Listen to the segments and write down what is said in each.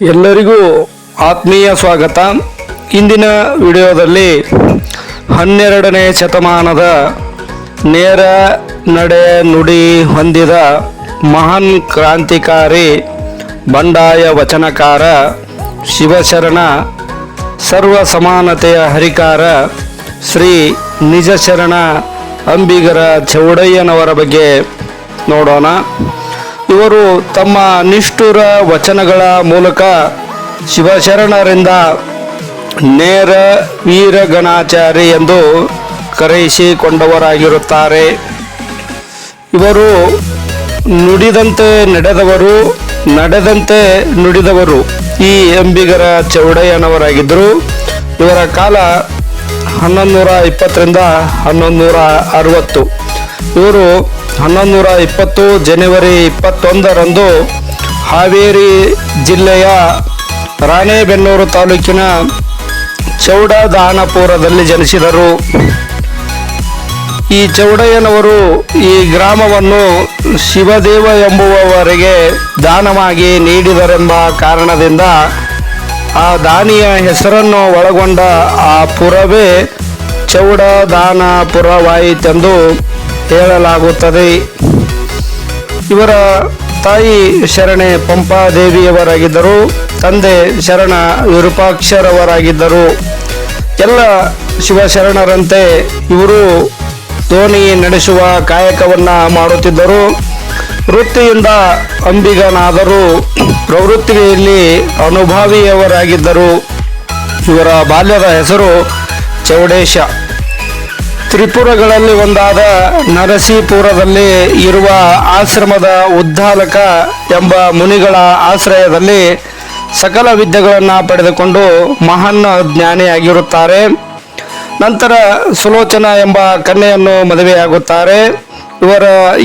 ಎಲ್ಲರಿಗೂ ಆತ್ಮೀಯ ಸ್ವಾಗತ. ಇಂದಿನ ವಿಡಿಯೋದಲ್ಲಿ 12ನೇ ಶತಮಾನದ ನೇರ ನಡೆ ನುಡಿ ಹೊಂದಿದ ಮಹಾನ್ ಕ್ರಾಂತಿಕಾರಿ ಬಂಡಾಯ ವಚನಕಾರ ಶಿವಶರಣ ಸರ್ವ ಸಮಾನತೆಯ ಹರಿಕಾರ ಶ್ರೀ ನಿಜಶರಣ ಅಂಬಿಗರ ಚೌಡಯ್ಯನವರ ಬಗ್ಗೆ ನೋಡೋಣ. ಇವರು ತಮ್ಮ ನಿಷ್ಠುರ ವಚನಗಳ ಮೂಲಕ ಶಿವಶರಣರಿಂದ ನೇರ ವೀರಗಣಾಚಾರಿ ಎಂದು ಕರೆಯಿಸಿಕೊಂಡವರಾಗಿರುತ್ತಾರೆ. ಇವರು ನುಡಿದಂತೆ ನಡೆದವರು, ನಡೆದಂತೆ ನುಡಿದವರು ಈ ಅಂಬಿಗರ ಚೌಡಯ್ಯನವರಾಗಿದ್ದರು. ಇವರ ಕಾಲ 1120ರಿಂದ 1160. ಇವರು 1120 ಜನವರಿ 21ರಂದು ಹಾವೇರಿ ಜಿಲ್ಲೆಯ ರಾಣೆಬೆನ್ನೂರು ತಾಲೂಕಿನ ಚೌಡದಾನಪುರದಲ್ಲಿ ಜನಿಸಿದರು. ಈ ಚೌಡಯ್ಯನವರು ಈ ಗ್ರಾಮವನ್ನು ಶಿವದೇವ ಎಂಬುವವರಿಗೆ ದಾನವಾಗಿ ನೀಡಿದರೆಂಬ ಕಾರಣದಿಂದ ಆ ದಾನಿಯ ಹೆಸರನ್ನು ಒಳಗೊಂಡ ಆ ಪುರವೇ ಚೌಡದಾನಪುರವಾಯಿತೆಂದು ಹೇಳಲಾಗುತ್ತದೆ. ಇವರ ತಾಯಿ ಶರಣೆ ಪಂಪಾದೇವಿಯವರಾಗಿದ್ದರು. ತಂದೆ ಶರಣ ವಿರೂಪಾಕ್ಷರವರಾಗಿದ್ದರು. ಎಲ್ಲ ಶಿವಶರಣರಂತೆ ಇವರು ದೋಣಿ ನಡೆಸುವ ಕಾಯಕವನ್ನು ಮಾಡುತ್ತಿದ್ದರು. ವೃತ್ತಿಯಿಂದ ಅಂಬಿಗನಾದರೂ ಪ್ರವೃತ್ತಿಯಲ್ಲಿ ಅನುಭಾವಿಯವರಾಗಿದ್ದರು. ಇವರ ಬಾಲ್ಯದ ಹೆಸರು ಚೌಡೇಶ. ತ್ರಿಪುರಗಳಲ್ಲಿ ಒಂದಾದ ನರಸೀಪುರದಲ್ಲಿ ಇರುವ ಆಶ್ರಮದ ಉದ್ದಾಲಕ ಎಂಬ ಮುನಿಗಳ ಆಶ್ರಯದಲ್ಲಿ ಸಕಲ ವಿದ್ಯೆಗಳನ್ನು ಪಡೆದುಕೊಂಡು ಮಹಾನ್ ಜ್ಞಾನಿಯಾಗಿರುತ್ತಾರೆ. ನಂತರ ಸುಲೋಚನ ಎಂಬ ಕನ್ಯೆಯನ್ನು ಮದುವೆಯಾಗುತ್ತಾರೆ.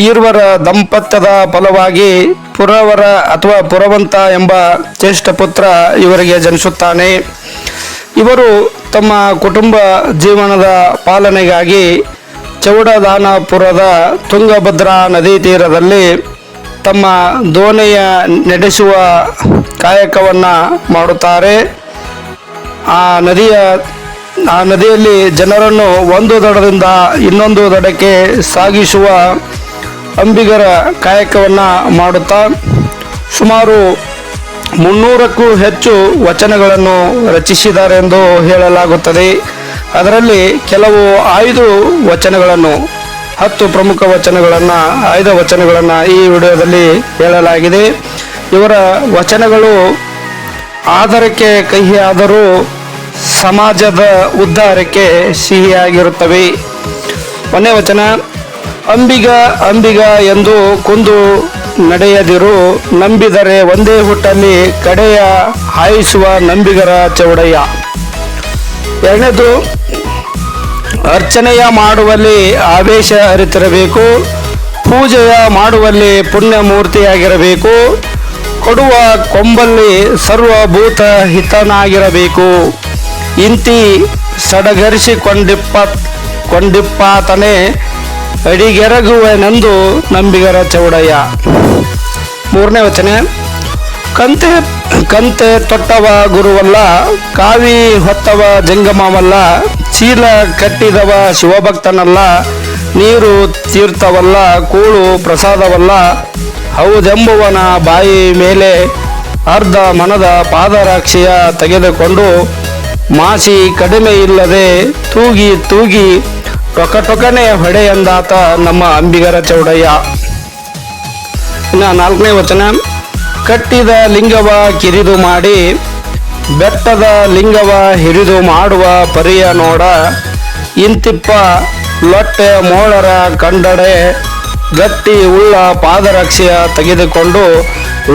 ಈರ್ವರ ದಂಪತ್ಯದ ಫಲವಾಗಿ ಪುರವರ ಅಥವಾ ಪುರವಂತ ಎಂಬ ಜ್ಯೇಷ್ಠ ಪುತ್ರ ಇವರಿಗೆ ಜನಿಸುತ್ತಾನೆ. ಇವರು ತಮ್ಮ ಕುಟುಂಬ ಜೀವನದ ಪಾಲನೆಗಾಗಿ ಚೌಡದಾನಪುರದ ತುಂಗಭದ್ರಾ ನದಿ ತೀರದಲ್ಲಿ ತಮ್ಮ ದೋಣಿಯ ನಡೆಸುವ ಕಾಯಕವನ್ನು ಮಾಡುತ್ತಾರೆ. ಆ ನದಿಯಲ್ಲಿ ಜನರನ್ನು ಒಂದು ದಡದಿಂದ ಇನ್ನೊಂದು ದಡಕ್ಕೆ ಸಾಗಿಸುವ ಅಂಬಿಗರ ಕಾಯಕವನ್ನು ಮಾಡುತ್ತಾ ಸುಮಾರು 300ಕ್ಕೂ ಹೆಚ್ಚು ವಚನಗಳನ್ನು ರಚಿಸಿದ್ದಾರೆ ಎಂದು ಹೇಳಲಾಗುತ್ತದೆ. ಅದರಲ್ಲಿ ಕೆಲವು ಆಯ್ದ ವಚನಗಳನ್ನು 10 ಪ್ರಮುಖ ವಚನಗಳನ್ನು ಆಯ್ದ ವಚನಗಳನ್ನು ಈ ವಿಡಿಯೋದಲ್ಲಿ ಹೇಳಲಾಗಿದೆ. ಇವರ ವಚನಗಳು ಆಧಾರಕ್ಕೆ ಕಹಿಯಾದರೂ ಸಮಾಜದ ಉದ್ಧಾರಕ್ಕೆ ಸಿಹಿಯಾಗಿರುತ್ತವೆ. ಒಂದನೇ ವಚನ: ಅಂಬಿಗ ಎಂದು ಕುಂದು ನಡೆಯದಿರು, ನಂಬಿದರೆ ಒಂದೇ ಹುಟ್ಟಲ್ಲಿ ಕಡೆಯ ಹಾಯಿಸುವ ನಂಬಿಗರ ಚೌಡಯ್ಯ. ಎರಡನೇದು: ಅರ್ಚನೆಯ ಮಾಡುವಲ್ಲಿ ಆವೇಶ ಅರಿತಿರಬೇಕು, ಪೂಜೆಯ ಮಾಡುವಲ್ಲಿ ಪುಣ್ಯಮೂರ್ತಿಯಾಗಿರಬೇಕು, ಕೊಡುವ ಕೊಂಬಲ್ಲಿ ಸರ್ವಭೂತ ಹಿತನಾಗಿರಬೇಕು, ಇಂತಿ ಸಡಗರಿಸಿಕೊಂಡಿಪ್ಪಾತನೇ ಅಡಿಗೆರಗುವೆನೆಂದು ನಂಬಿಗರ ಚೌಡಯ್ಯ. ಮೂರನೇ ವಚನ: ಕಂತೆ ತೊಟ್ಟವ ಗುರುವಲ್ಲ, ಕಾವಿ ಹೊತ್ತವ ಜಂಗಮವಲ್ಲ, ಚೀಲ ಕಟ್ಟಿದವ ಶಿವಭಕ್ತನಲ್ಲ, ನೀರು ತೀರ್ಥವಲ್ಲ, ಕೂಳು ಪ್ರಸಾದವಲ್ಲ, ಹೌದೆಂಬುವನ ಬಾಯಿ ಮೇಲೆ ಅರ್ಧ ಮನದ ಪಾದರಾಕ್ಷಿಯ ತೆಗೆದುಕೊಂಡು ಮಾಸಿ ಕಡಿಮೆ ಇಲ್ಲದೆ ತೂಗಿ ಟೊಕಟೊಕನೆ ಹೊಡೆ ಎಂದಾತ ನಮ್ಮ ಅಂಬಿಗರ ಚೌಡಯ್ಯ. ಇನ್ನು ನಾಲ್ಕನೇ ವಚನ: ಕಟ್ಟಿದ ಲಿಂಗವ ಕಿರಿದು ಮಾಡಿ, ಬೆಟ್ಟದ ಲಿಂಗವ ಹಿರಿದು ಮಾಡುವ ಪರಿಯ ನೋಡ, ಇಂತಿಪ್ಪ ಲೊಟ್ಟೆ ಮೋಳರ ಕಂಡಡೆ, ಗಟ್ಟಿ ಉಳ್ಳ ಪಾದರಕ್ಷೆಯ ತೆಗೆದುಕೊಂಡು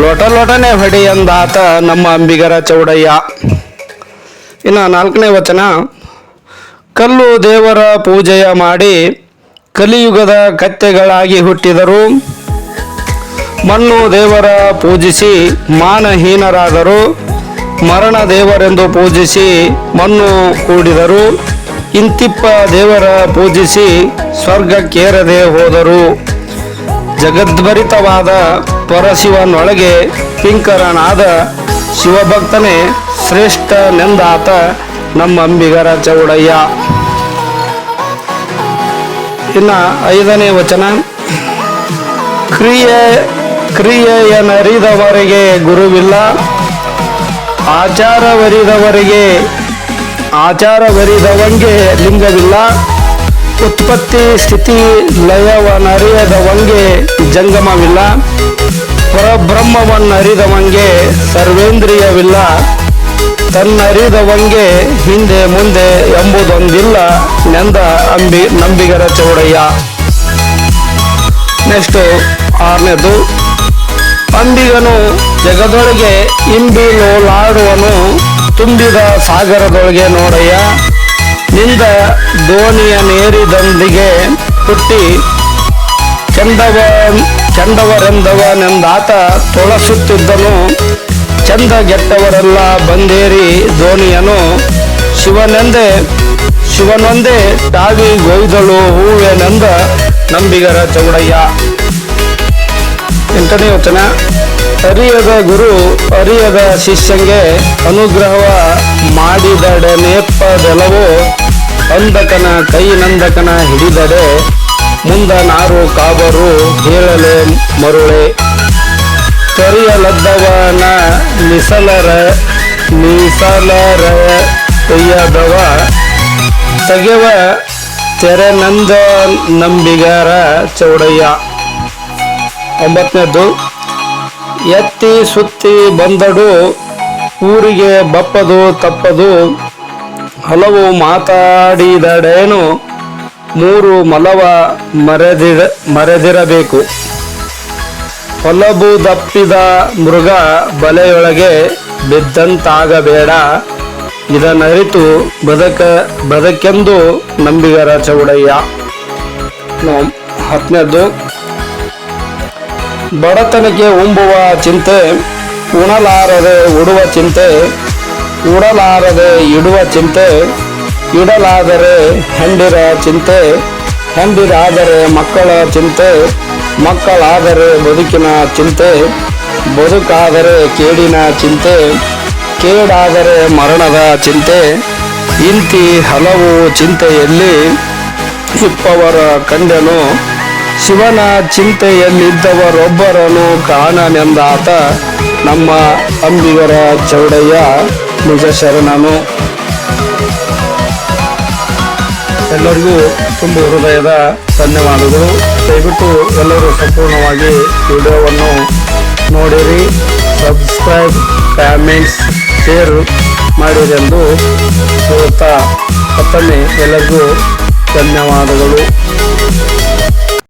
ಲೊಟನೆ ಹೊಡೆ ಎಂದಾತ ನಮ್ಮ ಅಂಬಿಗರ ಚೌಡಯ್ಯ. ಇನ್ನು ನಾಲ್ಕನೇ ವಚನ: ಕಲ್ಲು ದೇವರ ಪೂಜೆಯ ಮಾಡಿ, ಕಲಿಯುಗದ ಕತ್ತೆಗಳಾಗಿ ಹುಟ್ಟಿದರು, ಮಣ್ಣು ದೇವರ ಪೂಜಿಸಿ ಮಾನಹೀನರಾದರು, ಮರಣ ದೇವರೆಂದು ಪೂಜಿಸಿ ಮಣ್ಣು ಕೂಡಿದರು, ಇಂತಿಪ್ಪ ದೇವರ ಪೂಜಿಸಿ ಸ್ವರ್ಗಕ್ಕೇರದೆ ಹೋದರು, ಜಗದ್ಭರಿತವಾದ ಪರಶಿವನೊಳಗೆ ಕಿಂಕರನಾದ ಶಿವಭಕ್ತನೇ ಶ್ರೇಷ್ಠನೆಂದಾತ ನಮ್ಮ ಅಂಬಿಗರ ಚೌಡಯ್ಯ. ಇನ್ನ 5ನೇ ವಚನ. ಕ್ರಿಯೆಯನರಿದವರಿಗೆ ಗುರುವಿಲ್ಲ, ಆಚಾರವರಿದವಂಗೆ ಲಿಂಗವಿಲ್ಲ, ಉತ್ಪತ್ತಿ ಸ್ಥಿತಿ ಲಯವನರಿಯದವಂಗೆ ಜಂಗಮವಿಲ್ಲ, ಪರಬ್ರಹ್ಮವನ್ನರಿದವಂಗೆ ಸರ್ವೇಂದ್ರಿಯವಿಲ್ಲ, ತನ್ನರಿದವಂಗೆ ಹಿಂದೆ ಮುಂದೆ ಎಂಬುದೊಂದಿಲ್ಲ ನೆಂದ ನಂಬಿಗರ ಚೌಡಯ್ಯ. ನೆಕ್ಸ್ಟ್ 6ನೇದು. ಅಂಬಿಗನು ಜಗದೊಳಗೆ ಇಂಬಿಲೋಲಾಡುವನು, ತುಂಬಿದ ಸಾಗರದೊಳಗೆ ನೋಡಯ್ಯ, ನಿಂದ ದೋಣಿಯ ನೇರಿದಂದಿಗೆ ಹುಟ್ಟಿ ಚಂದವರೆಂದವನೆಂದಾತ ತೊಳಸುತ್ತಿದ್ದನು, ಚಂದ ಗೆಟ್ಟವರೆಲ್ಲ ಬಂದೇರಿ ದೋಣಿಯನು, ಶಿವನೊಂದೇ ತಾವಿ ಗೊಯ್ದಳು ಹೂವೆನೆಂದ ನಂಬಿಗರ ಚೌಡಯ್ಯ. 8ನೇ ವಚನ. ಅರಿಯದ ಗುರು ಅರಿಯದ ಶಿಷ್ಯಂಗೆ ಅನುಗ್ರಹವ ಮಾಡಿದಡೆನೆಪ್ಪದೆಲವೋ, ಅಂದಕನ ಕೈ ನಂದಕನ ಹಿಡಿದಡೆ ಮುಂದ ನಾರು ಕಾಬರು ಹೇಳಲೆ ಮರುಳೆ, ತೊರೆಯಲದ್ದವನ ಮೀಸಲರೊಯ್ಯದವ ತೆಗೆವ ತೆರೆನಂದ ನಂಬಿಗರ ಚೌಡಯ್ಯ. 9ನೇದು. ಎತ್ತಿ ಸುತ್ತಿ ಬಂದಡು ಊರಿಗೆ ಬಪ್ಪದು ತಪ್ಪದು, ಹಲವು ಮಾತಾಡಿದಡೇನು ಮೂರು ಮಲವ ಮರೆದಿರಬೇಕು, ಹೊಲಬುದಪ್ಪಿದ ಮೃಗ ಬಲೆಯೊಳಗೆ ಬಿದ್ದಂತಾಗಬೇಡ, ಇದನ್ನರಿತು ಬದಕೆಂದು ನಂಬಿಗರ ಚೌಡಯ್ಯ. 10ನೇದು. ಬಡತನಕ್ಕೆ ಉಂಬುವ ಚಿಂತೆ, ಉಣಲಾರದೆ ಉಡುವ ಚಿಂತೆ, ಉಡಲಾರದೆ ಇಡುವ ಚಿಂತೆ, ಇಡಲಾದರೆ ಹೆಂಡಿರ ಚಿಂತೆ, ಹೆಂಡಿರಾದರೆ ಮಕ್ಕಳ ಚಿಂತೆ, ಮಕ್ಕಳಾದರೆ ಬದುಕಿನ ಚಿಂತೆ, ಬದುಕಾದರೆ ಕೇಡಿನ ಚಿಂತೆ, ಕೇಡಾದರೆ ಮರಣದ ಚಿಂತೆ, ಇಂತಿ ಹಲವು ಚಿಂತೆಯಲ್ಲಿ ಇಪ್ಪವರ ಕಂಡೆನು, ಶಿವನ ಚಿಂತೆಯಲ್ಲಿದ್ದವರೊಬ್ಬರನ್ನು ಕಾಣನೆಂದಾತ ನಮ್ಮ ಅಂಬಿಗರ ಚೌಡಯ್ಯ ನಿಜ ಶರಣನು. ಎಲ್ಲರಿಗೂ ತುಂಬ ಹೃದಯದ ಧನ್ಯವಾದಗಳು. ದಯವಿಟ್ಟು ಎಲ್ಲರೂ ಸಂಪೂರ್ಣವಾಗಿ ವಿಡಿಯೋವನ್ನು ನೋಡಿರಿ, ಸಬ್ಸ್ಕ್ರೈಬ್, ಕಾಮೆಂಟ್ಸ್, ಶೇರ್ ಮಾಡಿರೆಂದು ಹೇಳುತ್ತಾ ಮತ್ತೊಮ್ಮೆ ಎಲ್ಲರಿಗೂ ಧನ್ಯವಾದಗಳು.